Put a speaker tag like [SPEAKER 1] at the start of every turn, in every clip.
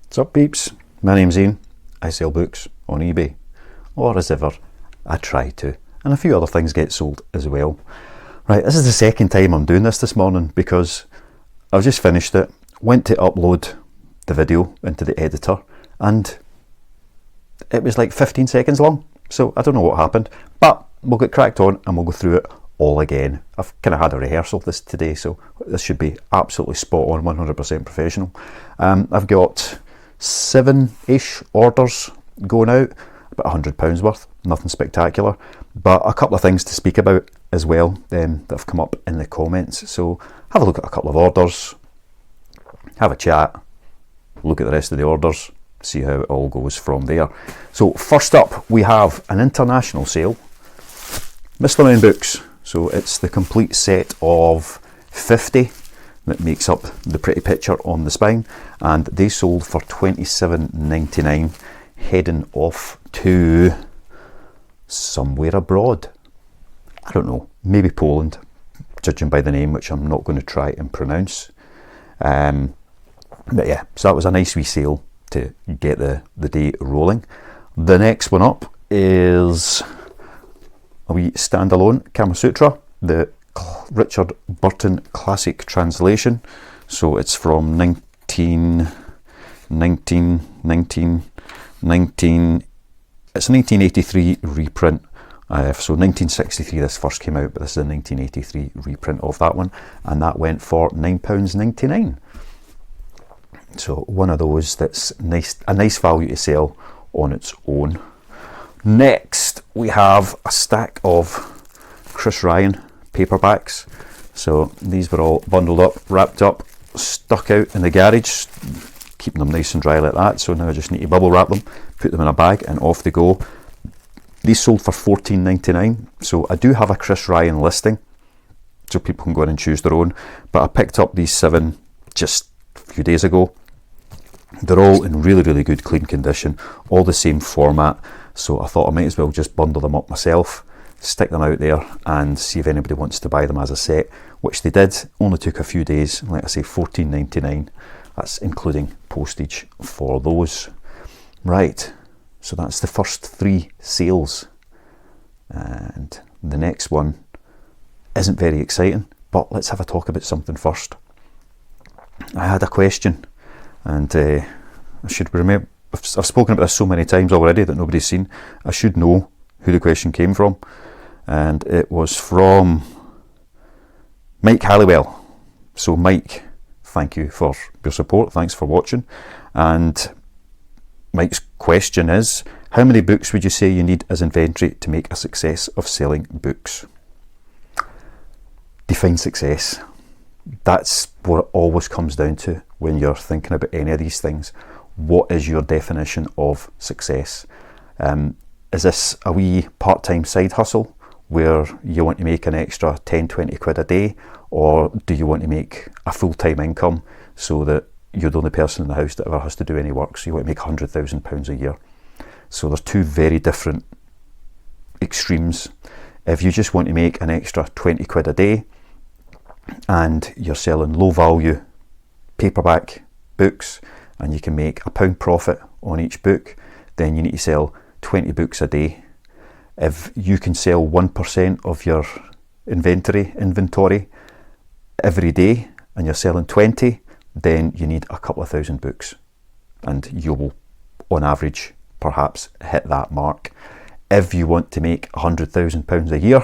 [SPEAKER 1] What's up, peeps? My name's Ian. I sell books on eBay, or as ever, I try to, and a few other things get sold as well. Right, this is the second time I'm doing this morning because I've just finished it, went to upload the video into the editor, and it was like 15 seconds long, so I don't know what happened, but we'll get cracked on and we'll go through it all again. I've kind of had a rehearsal this today, so this should be absolutely spot on, 100% professional. I've got 7-ish orders going out, about £100 worth, nothing spectacular, but a couple of things to speak about as well that have come up in the comments. So have a look at a couple of orders, have a chat, look at the rest of the orders, see how it all goes from there. So first up, we have an international sale, Miscellaneous Books. So it's the complete set of 50 that makes up the pretty picture on the spine, and they sold for £27.99, heading off to somewhere abroad. I don't know, maybe Poland, judging by the name, which I'm not going to try and pronounce. But yeah, so that was a nice wee sale to get the day rolling. The next one up is a wee standalone Kama Sutra, the Richard Burton classic translation. So it's from 19, it's a 1983 reprint. So 1963 this first came out, but this is a 1983 reprint of that one, and that went for £9.99. So one of those that's nice, a nice value to sell on its own. Next, we have a stack of Chris Ryan paperbacks. So these were all bundled up, wrapped up, stuck out in the garage, keeping them nice and dry like that. So now I just need to bubble wrap them, put them in a bag, and off they go. These sold for £14.99. So I do have a Chris Ryan listing, so people can go in and choose their own. But I picked up these 7 just a few days ago. They're all in really, really good, clean condition, all the same format. So I thought I might as well just bundle them up myself, stick them out there and see if anybody wants to buy them as a set, which they did. Only took a few days, like I say, £14.99. That's including postage for those. Right, so that's the first 3 sales. And the next one isn't very exciting, but let's have a talk about something first. I had a question, and I should remember, I've spoken about this so many times already that nobody's seen. I should know who the question came from, and it was from Mike Halliwell. So Mike, thank you for your support, thanks for watching. And Mike's question is, how many books would you say you need as inventory to make a success of selling books? Define success. That's what it always comes down to when you're thinking about any of these things. What is your definition of success? Is this a wee part-time side hustle where you want to make an extra 10-20 quid a day, or do you want to make a full-time income so that you're the only person in the house that ever has to do any work, so you want to make £100,000 a year? So there's 2 very different extremes. If you just want to make an extra 20 quid a day and you're selling low value paperback books and you can make £1 profit on each book, then you need to sell 20 books a day. If you can sell 1% of your inventory every day and you're selling 20, then you need a couple of thousand books, and you will on average perhaps hit that mark. If you want to make £100,000 a year,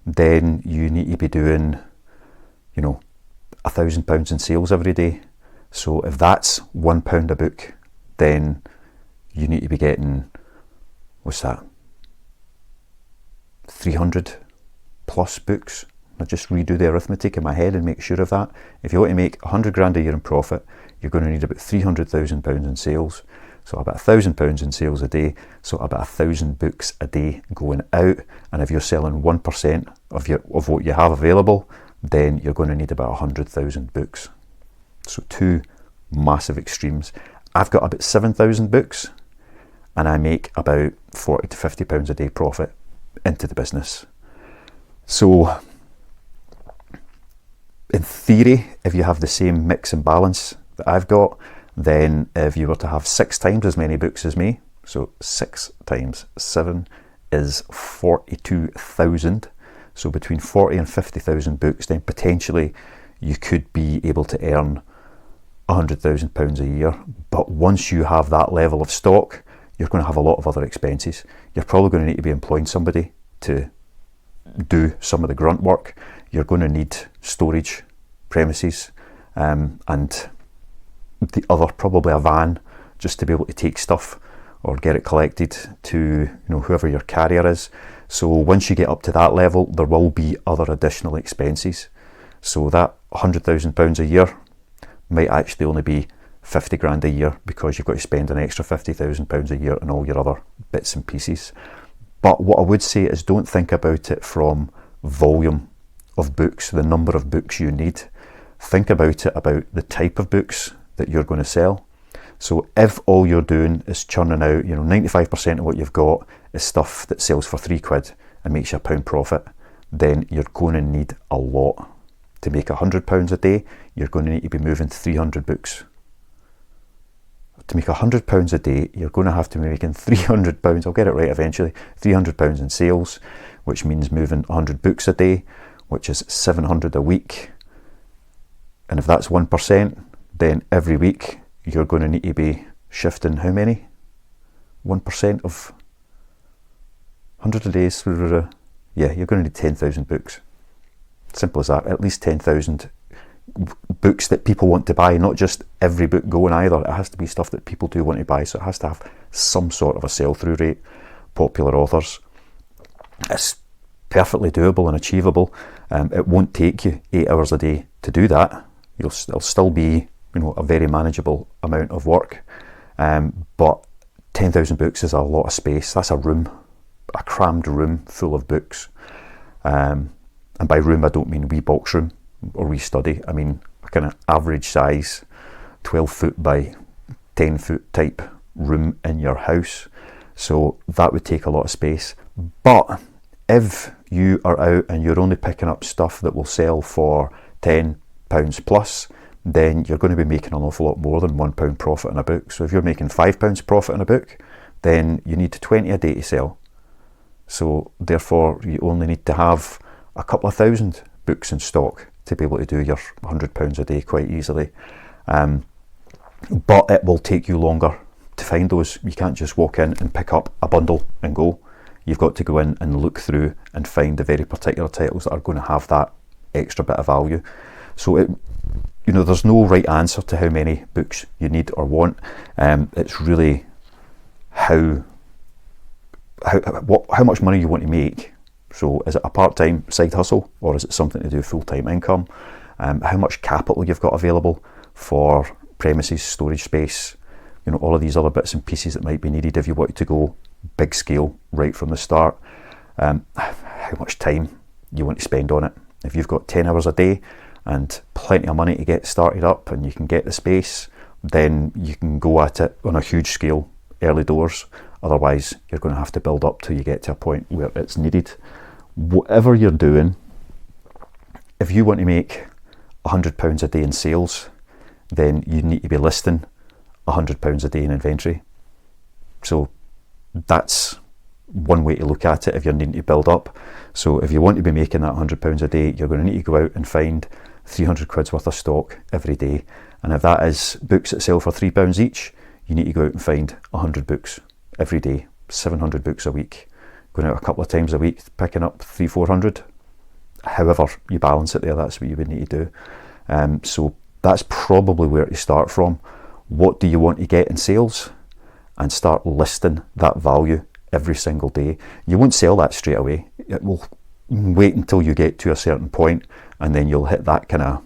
[SPEAKER 1] then you need to be doing, you know, £1,000 in sales every day. So if that's £1 a book, then you need to be getting, what's that, 300 plus books. I just redo the arithmetic in my head and make sure of that. If you want to make 100 grand a year in profit, you're going to need about £300,000 in sales. So about £1,000 in sales a day, so about 1,000 books a day going out. And if you're selling 1% of what you have available, then you're going to need about 100,000 books. So 2 massive extremes. I've got about 7,000 books, and I make about £40 to £50 a day profit into the business. So in theory, if you have the same mix and balance that I've got, then if you were to have 6 times as many books as me, so 6 times 7 is 42,000. So between 40 and 50,000 books, then potentially you could be able to earn £100,000 a year. But once you have that level of stock, you're going to have a lot of other expenses. You're probably going to need to be employing somebody to do some of the grunt work. You're going to need storage premises, and the other, probably a van, just to be able to take stuff or get it collected to whoever your carrier is. So once you get up to that level, there will be other additional expenses. So that £100,000 a year might actually only be 50 grand a year, because you've got to spend an extra £50,000 a year on all your other bits and pieces. But what I would say is, don't think about it from volume of books, the number of books you need. Think about it about the type of books that you're going to sell. So if all you're doing is churning out, 95% of what you've got is stuff that sells for £3 and makes you £1 profit, then you're going to need a lot. To make £100 a day, you're going to need to be moving 300 books. To make £100 a day, you're going to have to be making £300, I'll get it right eventually, £300 in sales, which means moving 100 books a day, which is 700 a week. And if that's 1%, then every week you're going to need to be shifting how many? 1% of 100 days. Yeah, you're going to need 10,000 books. Simple as that. At least 10,000 books that people want to buy, not just every book going either. It has to be stuff that people do want to buy, so it has to have some sort of a sell-through rate. Popular authors. It's perfectly doable and achievable. It won't take you 8 hours a day to do that. It'll still be a very manageable amount of work, but 10,000 books is a lot of space. That's a room, a crammed room full of books, and by room I don't mean wee box room or wee study. I mean a kind of average size 12 foot by 10 foot type room in your house. So that would take a lot of space. But if you are out and you're only picking up stuff that will sell for £10 plus, then you're going to be making an awful lot more than £1 profit on a book. So if you're making £5 profit on a book, then you need 20 a day to sell. So therefore you only need to have a couple of thousand books in stock to be able to do your £100 a day quite easily. But it will take you longer to find those. You can't just walk in and pick up a bundle and go. You've got to go in and look through and find the very particular titles that are going to have that extra bit of value. So there's no right answer to how many books you need or want. It's really how much money you want to make. So is it a part-time side hustle, or is it something to do full-time income? How much capital you've got available for premises, storage space, all of these other bits and pieces that might be needed if you wanted to go big scale right from the start. How much time you want to spend on it. If you've got 10 hours a day and plenty of money to get started up and you can get the space, then you can go at it on a huge scale early doors. Otherwise, you're going to have to build up till you get to a point where it's needed. Whatever you're doing, if you want to make £100 a day in sales, then you need to be listing £100 a day in inventory. So that's one way to look at it if you're needing to build up. So if you want to be making that £100 a day, you're going to need to go out and find 300 quid's worth of stock every day. And if that is books that sell for £3 each, you need to go out and find 100 books every day, 700 books a week, going out a couple of times a week, picking up 300-400. However you balance it there, that's what you would need to do. So that's probably where to start from. What do you want to get in sales? And start listing that value every single day. You won't sell that straight away. It will wait until you get to a certain point, and then you'll hit that kind of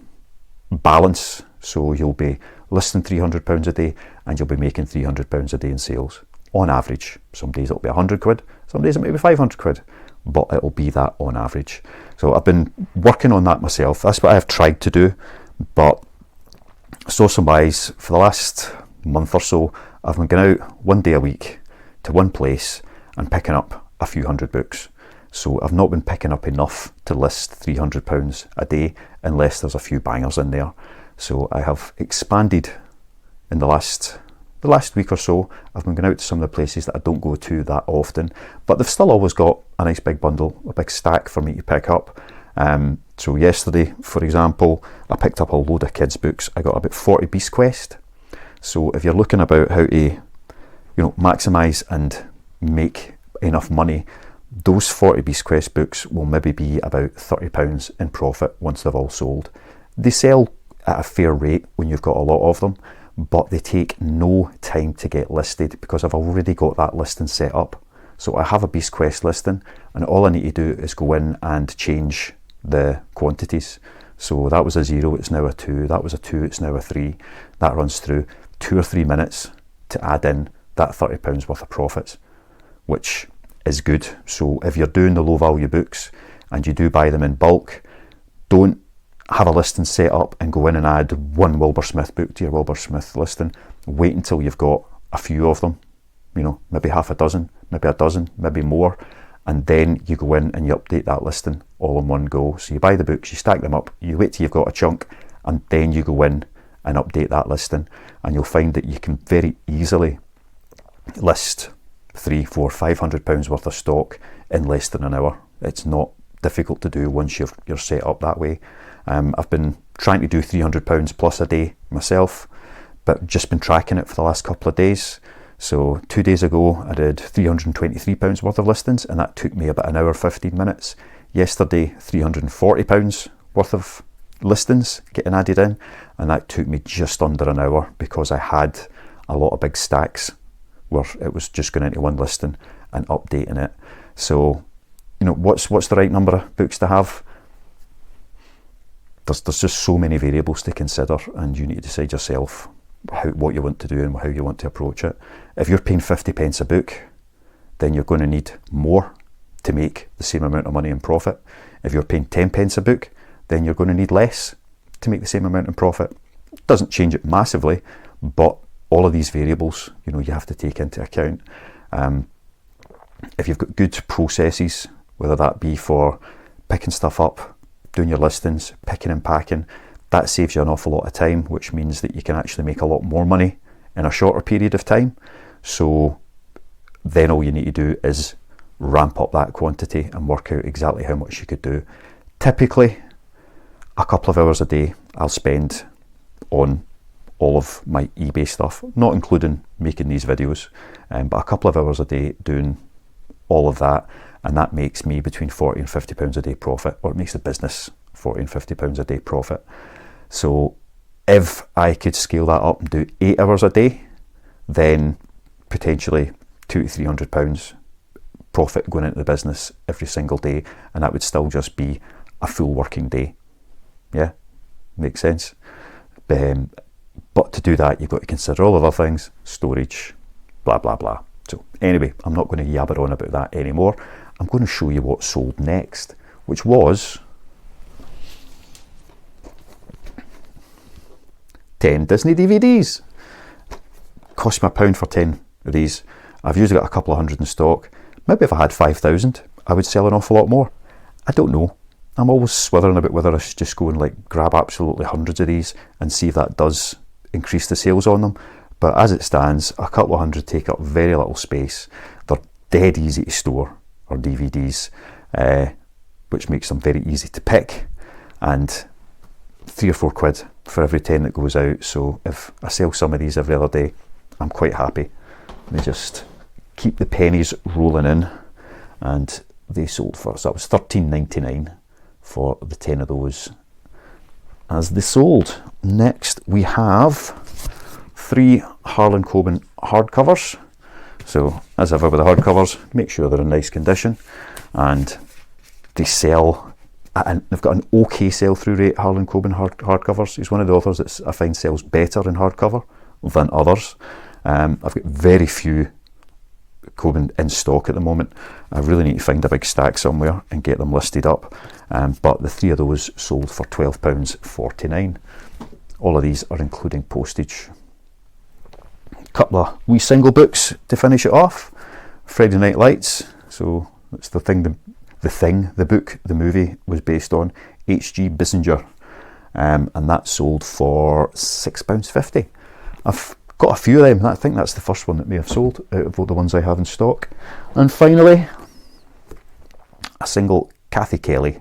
[SPEAKER 1] balance. So you'll be listing £300 a day and you'll be making £300 a day in sales on average. Some days it'll be 100 quid, some days it might be 500 quid, but it'll be that on average. So I've been working on that myself. That's what I've tried to do. But sourcing wise, for the last month or so, I've been going out one day a week to one place and picking up a few hundred books. So I've not been picking up enough to list £300 a day unless there's a few bangers in there. So I have expanded in the last week or so, I've been going out to some of the places that I don't go to that often, but they've still always got a nice big bundle, a big stack for me to pick up. So yesterday, for example, I picked up a load of kids' books. I got about 40 Beast Quest. So if you're looking about how to, maximise and make enough money, those 40 Beast Quest books will maybe be about £30 in profit once they've all sold. They sell at a fair rate when you've got a lot of them, but they take no time to get listed because I've already got that listing set up. So I have a Beast Quest listing, and all I need to do is go in and change the quantities. So that was a 0, it's now a 2. That was a 2, it's now a 3. That runs through 2 or 3 minutes to add in that £30 worth of profits, which is good. So if you're doing the low value books and you do buy them in bulk, don't have a listing set up and go in and add one Wilbur Smith book to your Wilbur Smith listing. Wait until you've got a few of them, maybe half a dozen, maybe a dozen, maybe more, and then you go in and you update that listing all in one go. So you buy the books, you stack them up, you wait till you've got a chunk, and then you go in and update that listing, and you'll find that you can very easily list £300, £400, £500 worth of stock in less than an hour. It's not difficult to do once you're set up that way. I've been trying to do £300 plus a day myself, but just been tracking it for the last couple of days. So 2 days ago I did £323 worth of listings, and that took me about an hour 15 minutes. Yesterday, £340 worth of listings getting added in, and that took me just under an hour because I had a lot of big stacks where it was just going into one listing and updating it. So what's the right number of books to have? There's just so many variables to consider, and you need to decide yourself what you want to do and how you want to approach it. If you're paying 50p a book, then you're going to need more to make the same amount of money in profit. If you're paying 10p a book, then you're going to need less to make the same amount in profit. It doesn't change it massively, but all of these variables, you have to take into account. If you've got good processes, whether that be for picking stuff up, doing your listings, picking and packing, that saves you an awful lot of time, which means that you can actually make a lot more money in a shorter period of time. So then all you need to do is ramp up that quantity and work out exactly how much you could do. Typically, a couple of hours a day I'll spend on all of my eBay stuff, not including making these videos, but a couple of hours a day doing all of that, and that makes me between £40 and £50 a day profit, or it makes the business £40 and £50 a day profit. So if I could scale that up and do 8 hours a day, then potentially £200 to £300 profit going into the business every single day, and that would still just be a full working day. Yeah, makes sense. But to do that, you've got to consider all other things, storage, blah, blah, blah. So anyway, I'm not going to yabber on about that anymore. I'm going to show you what sold next, which was 10 Disney DVDs. Cost me £1 for 10 of these. I've usually got a couple of hundred in stock. Maybe if I had 5,000, I would sell an awful lot more. I don't know. I'm always swithering about whether I should just go and grab absolutely hundreds of these and see if that does increase the sales on them. But as it stands, a couple of hundred take up very little space. They're dead easy to store, or DVDs, which makes them very easy to pick, and £3 or £4 for every 10 that goes out. So if I sell some of these every other day, I'm quite happy. Let me just keep the pennies rolling in, and they sold for, so that was $13.99 for the 10 of those as they sold. Next we have 3 Harlan Coben hardcovers. So as ever with the hardcovers, make sure they're in nice condition, and they sell, and they've got an okay sell-through rate. Harlan Coben hardcovers. He's one of the authors that I find sells better in hardcover than others. I've got very few Coben in stock at the moment. I really need to find a big stack somewhere and get them listed up, but the 3 of those sold for £12.49. All of these are including postage. Couple of wee single books to finish it off. Friday Night Lights, so that's the book the movie was based on, H.G. Bissinger, and that sold for £6.50. I've got a few of them. I think that's the first one that may have sold out of all the ones I have in stock. And finally, a single Kathy Kelly,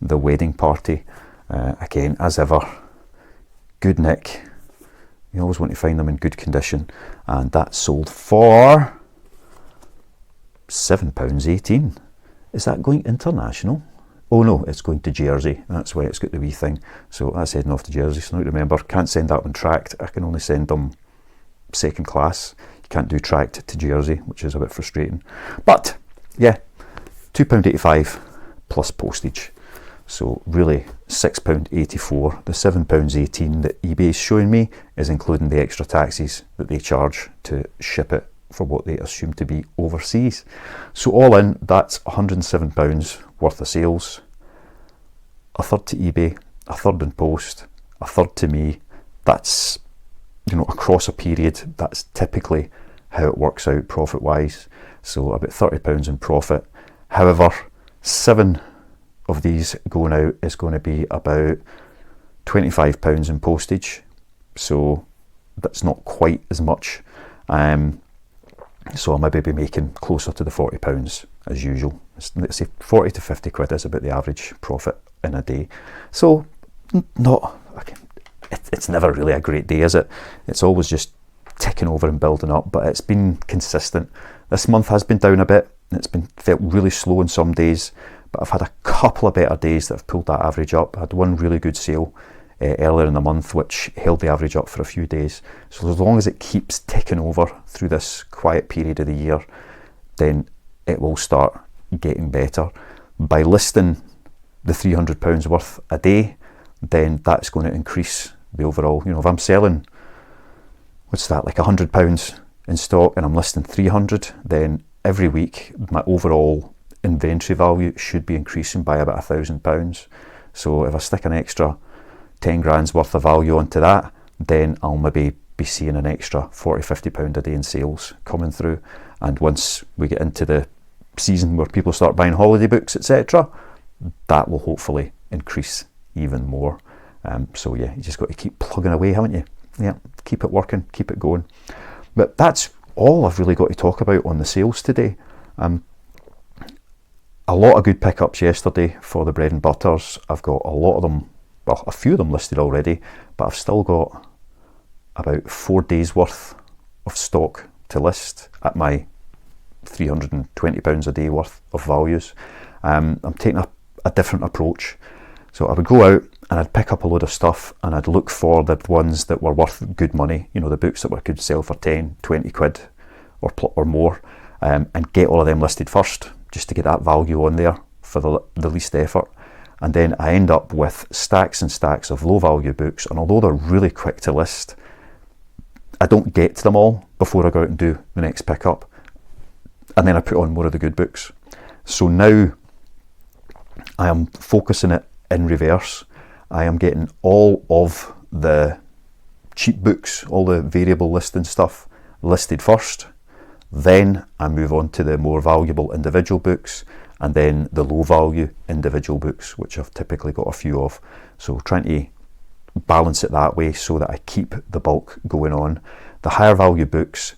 [SPEAKER 1] The Wedding Party. Again, as ever, good nick. You always want to find them in good condition. And that sold for £7.18. Is that going international? Oh no, it's going to Jersey. That's why it's got the wee thing. So that's heading off to Jersey. So now remember, can't send that one tracked. I can only send them second class. You can't do tracked to Jersey, which is a bit frustrating. But yeah, £2.85 plus postage. So really £6.84. The £7.18 that eBay is showing me is including the extra taxes that they charge to ship it for what they assume to be overseas. So all in, that's £107 worth of sales. A third to eBay, a third in post, a third to me. That's, you know, across a period, that's typically how it works out profit wise. So about £30 in profit. However, 7 of these going out is going to be about £25 in postage. So that's not quite as much. So I'll maybe be making closer to the £40 as usual. Let's say 40 to 50 quid is about the average profit in a day. So it's never really a great day, is it? It's always just ticking over and building up, but it's been consistent. This month has been down a bit. It's been felt really slow on some days, but I've had a couple of better days that have pulled that average up. I had one really good sale earlier in the month, which held the average up for a few days. So as long as it keeps ticking over through this quiet period of the year, then it will start getting better. By listing the £300 worth a day, then that's going to increase the overall. You know, if I'm selling, what's that, like £100 in stock, and I'm listing 300, then every week my overall inventory value should be increasing by about £1,000. So if I stick an extra 10 grand's worth of value onto that, then I'll maybe be seeing an extra £40-50 a day in sales coming through. And once we get into the season where people start buying holiday books, etc., that will hopefully increase even more. So yeah, you just got to keep plugging away, haven't you? Yeah, keep it working, keep it going. But that's all I've really got to talk about on the sales today. A lot of good pickups yesterday for the bread and butters. I've got a lot of them, well, a few of them listed already, but I've still got about 4 days worth of stock to list at my £320 a day worth of values. I'm taking a different approach. So I would go out and I'd pick up a load of stuff and I'd look for the ones that were worth good money, you know, the books that we could sell for 10, 20 quid or more, and get all of them listed first, just to get that value on there for the least effort. And then I end up with stacks and stacks of low value books, and although they're really quick to list, I don't get to them all before I go out and do the next pickup, and then I put on more of the good books. So now I am focusing it in reverse. I am getting all of the cheap books, all the variable listing stuff listed first. Then I move on to the more valuable individual books, and then the low value individual books, which I've typically got a few of. So trying to balance it that way so that I keep the bulk going on. The higher value books,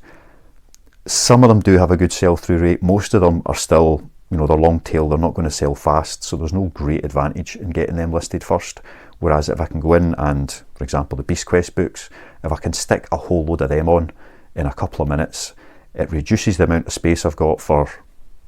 [SPEAKER 1] some of them do have a good sell through rate. Most of them are still, you know, they're long tail, they're not going to sell fast, so there's no great advantage in getting them listed first. Whereas if I can go in and, for example, the Beast Quest books, if I can stick a whole load of them on in a couple of minutes, it reduces the amount of space I've got for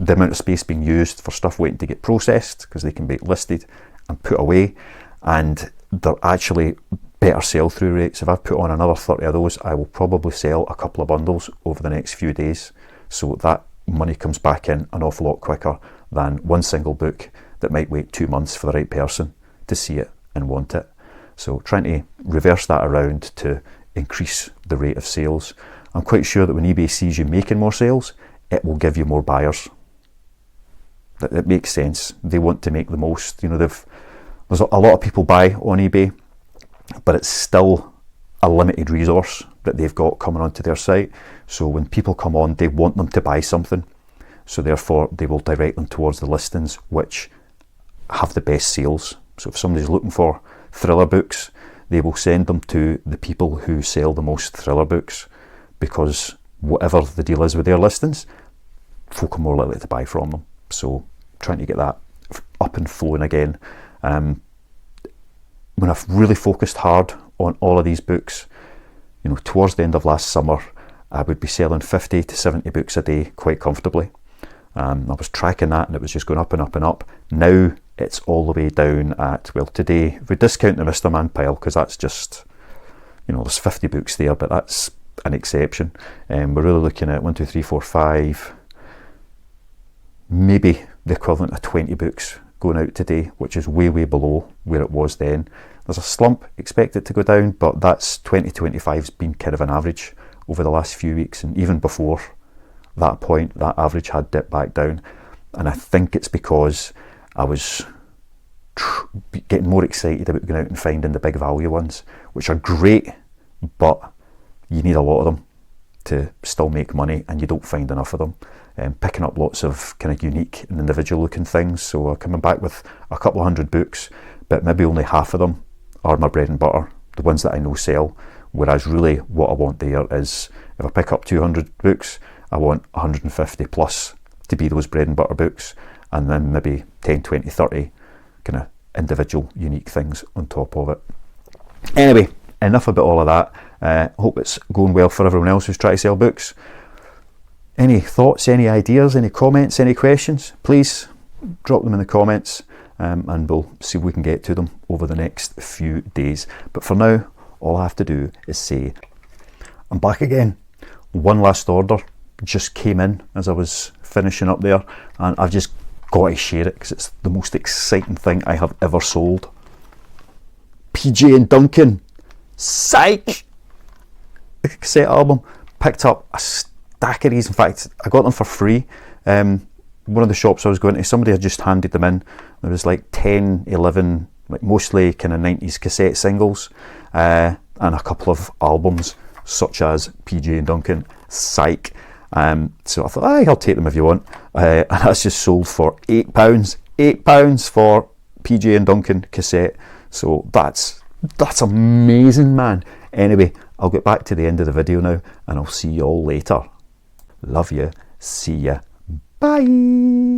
[SPEAKER 1] the amount of space being used for stuff waiting to get processed, because they can be listed and put away, and they're actually better sell through rates. If I've put on another 30 of those, I will probably sell a couple of bundles over the next few days, so that money comes back in an awful lot quicker than one single book that might wait 2 months for the right person to see it and want it. So trying to reverse that around to increase the rate of sales. I'm quite sure that when eBay sees you making more sales, it will give you more buyers. It makes sense. They want to make the most. You know, there's a lot of people buy on eBay, but it's still a limited resource that they've got coming onto their site. So when people come on, they want them to buy something. So therefore, they will direct them towards the listings which have the best sales. So if somebody's looking for thriller books, they will send them to the people who sell the most thriller books, because whatever the deal is with their listings, folk are more likely to buy from them. So trying to get that up and flowing again. When I've really focused hard on all of these books, you know, towards the end of last summer, I would be selling 50 to 70 books a day quite comfortably. I was tracking that and it was just going up and up and up. Now it's all the way down at, well, today, if we discount the Mr. Man pile, because that's just, you know, there's 50 books there, but that's an exception. We're really looking at 1, 2, 3, 4, 5, maybe the equivalent of 20 books going out today, which is way, way below where it was then. There's a slump, expect it to go down, but that's 2025's been kind of an average over the last few weeks, and even before that point, that average had dipped back down. And I think it's because I was getting more excited about going out and finding the big value ones, which are great, but you need a lot of them to still make money, and you don't find enough of them. Picking up lots of kind of unique and individual looking things. So I'm coming back with a couple of hundred books, but maybe only half of them are my bread and butter, the ones that I know sell. Whereas really what I want there is, if I pick up 200 books, I want 150 plus to be those bread and butter books, and then maybe 10, 20, 30 kind of individual unique things on top of it. Anyway, enough about all of that. Hope it's going well for everyone else who's trying to sell books. Any thoughts, any ideas, any comments, any questions, please drop them in the comments, and we'll see if we can get to them over the next few days. But for now, all I have to do is say I'm back again. One last order just came in as I was finishing up there, and I've just got to share it because it's the most exciting thing I have ever sold. PJ and Duncan, psych! Cassette album. Picked up a stack of these. In fact, I got them for free. One of the shops I was going to, somebody had just handed them in. There was like 10, 11, like mostly kind of 90s cassette singles, and a couple of albums such as PJ and Duncan, psych. So I thought, I'll take them if you want. And that's just sold for £8. £8 for PJ and Duncan cassette. So that's amazing, man. Anyway, I'll get back to the end of the video now, and I'll see you all later. Love you. See ya. Bye.